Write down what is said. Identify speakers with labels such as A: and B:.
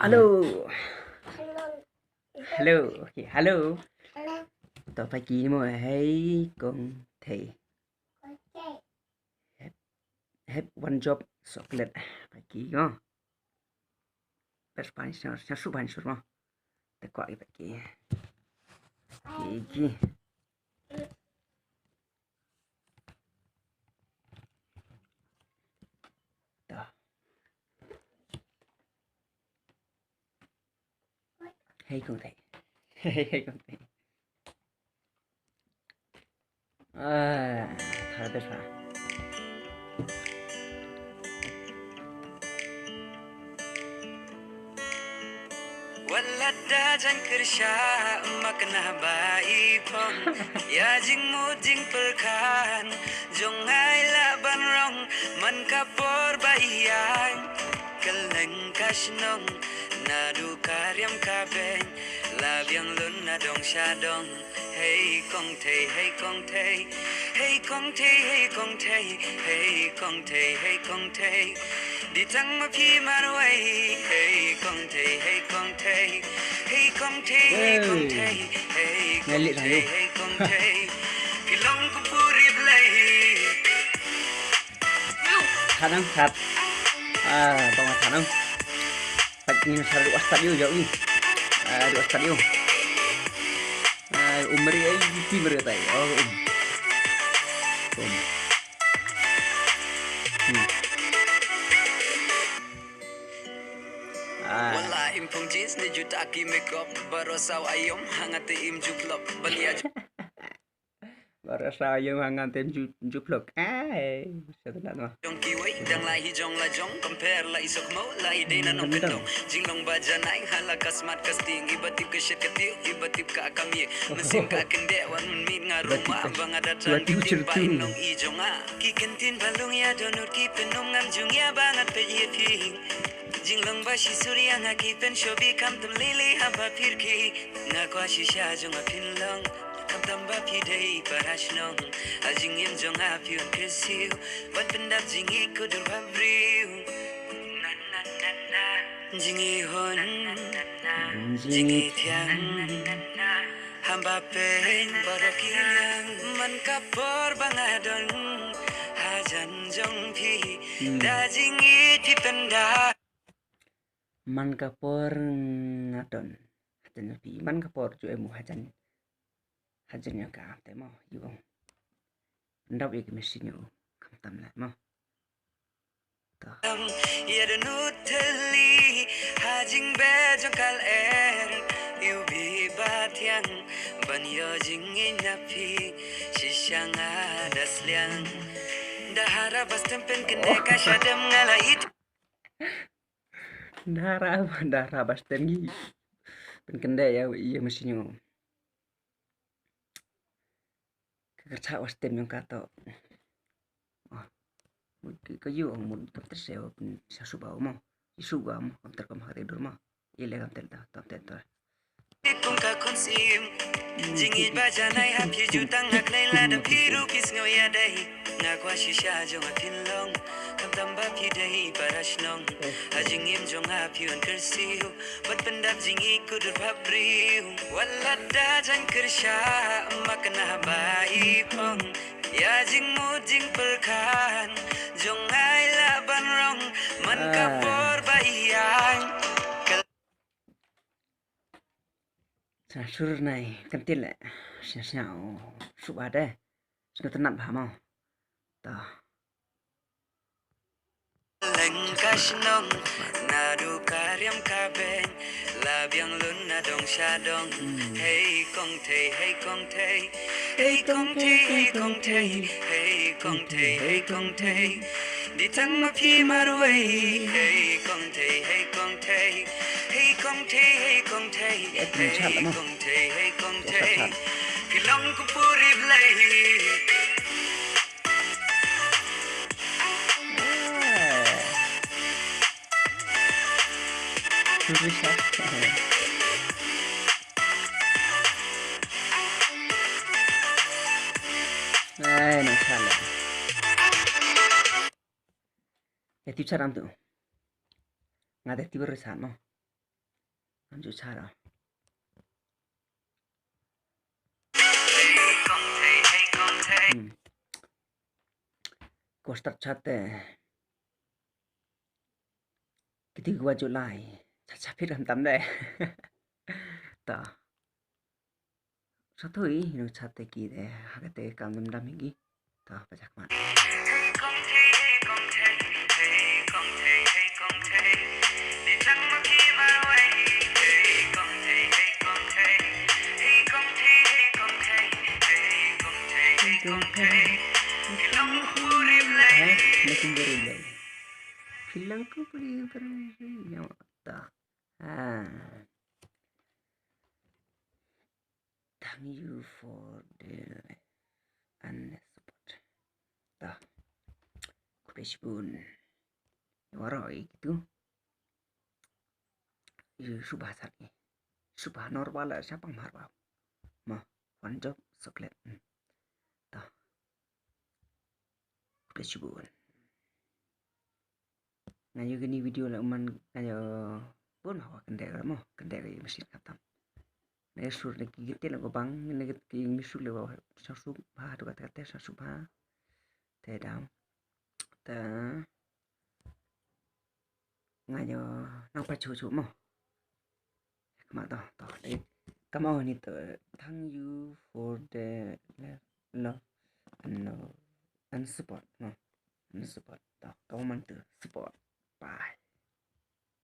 A: Halo, hello, okay, hello. Tao phải ký mà hay con thầy have one job chocolate phải ký không? Best Spanish nó sub Spanish mà. Tại quậy phải ký ký. Đó. Hay con thầy. Hay con thầy. À, thật best phải.
B: Walada jan kirsha makna bai pong ya jing mo jing perkan jong ai la ban rong man ka por bai yang keleng kashnong na du karyam ka ben la byang lun na dong sha dong hey kong thầy hey kong thầy hey kong thầy hey kong thầy hey kong thầy hey kong thầy đi thăng mà phi mà đuôi hey kong thầy hey kong thầy hey kong thầy hey kong thầy hey kong thầy hey kong thầy phi long cũng puri play
A: Thật không? Thật. À, bằng thật không? Phải nhìn sao được studio jauh ni. Được studio. Umri ay timur tay. Oh,
B: Wala im pong jeans ni juta ki makeup baro saw ayom hangati im juklop balia
A: baru sao dương hoàng ngàn tên chụp lực sao thế nào
B: jong ki wei dang lai hi jong la jong compare lai sok mo lai de na nong kendong jing long ba janai hala kasmat casting ibatip ke shet ketiu ibatip ka kamye mesin ka kende wan min nga rumah bang ada trang di timpa nong i jonga ki kentin balung ya donor ki penong ngam jung ya bangat pe ye pi jing long ba shi surya nga ki pen shobi kam tam lili hamba pirki nga kwa shi sha jong a pin long kam tam ba pi dei parashnong a jing yem jong a pi on kesiu wat pendap jing I kudur babriu na na na na jing I hon jing I tiang hamba pen barokilang man kapor bangadon hajan jong pi da jing I ti penda
A: man kapor ngadon hajan pi man kapor cu emu hajan yang ka te mo yung ndap ik mesin yo kam tam la mo
B: Yadunuteli hajing bejokal yubi batiang banyo jingin napi sishang adasliang dahara bastempen keneka shadam ngalait
A: darah basten gi pen kende ya iya mesin yo kerja wastem yang kato có dư ông muốn tâm tích sẽ sao số bảo mà số bảo mà không thể cầm hai tay được mà ile không thể tâm thể thôi
B: kung ka konsim jingi baja nai hap yu jutang hak lai la da piru kis ngo ya dai nga kwa shisha jong a pin long kam tam ba pi dai parashnong a jingim jong a pi on kersiu wat pendap jingi kudur babriu wala da jan kersha makna bai pong ya jing mo jing perkan jong ai la ban rong man kapor bayang
A: sur này cần tiền lại sao số ba đây nó tên nặng hả mà ta
B: Leng kashnong na du karyam ka ben la byang lun na dong sha dong hey kong thầy hey kong thầy hey kong thầy hey kong thầy hey kong thầy hey kong thầy đi thăng mà phi mà đuôi hey kong thầy hey kong thầy hey kong thầy hey kong thầy hey kong thầy hey kong thầy phi long cũng puri play
A: này nó sao lại ya tiếp theo làm tự ngài tiếp theo rồi sản mà Làm chú cha đó. Cô start chat cái thứ qua chỗ lại chả biết làm tắm đây. Ta sao thôi nó chat cái gì đấy cái cảm đâm đâm cái ta phải chắc mà Hilang ku yang ta thank you for the support ta Kupespun warai gitu subah saat ini subah normal siapa marwah mah wanjok soklet ta Kupespun ngayo gini video lah man ngayo pun hawa kendek mesin katam này sur này cái tiết là có băng này cái misu là sao su ba được cái test sao su ba thế đó ta ngay giờ nó phải chú mà tao đấy cảm ơn ni thank you for the love and support no and support tao cảm ơn từ support bye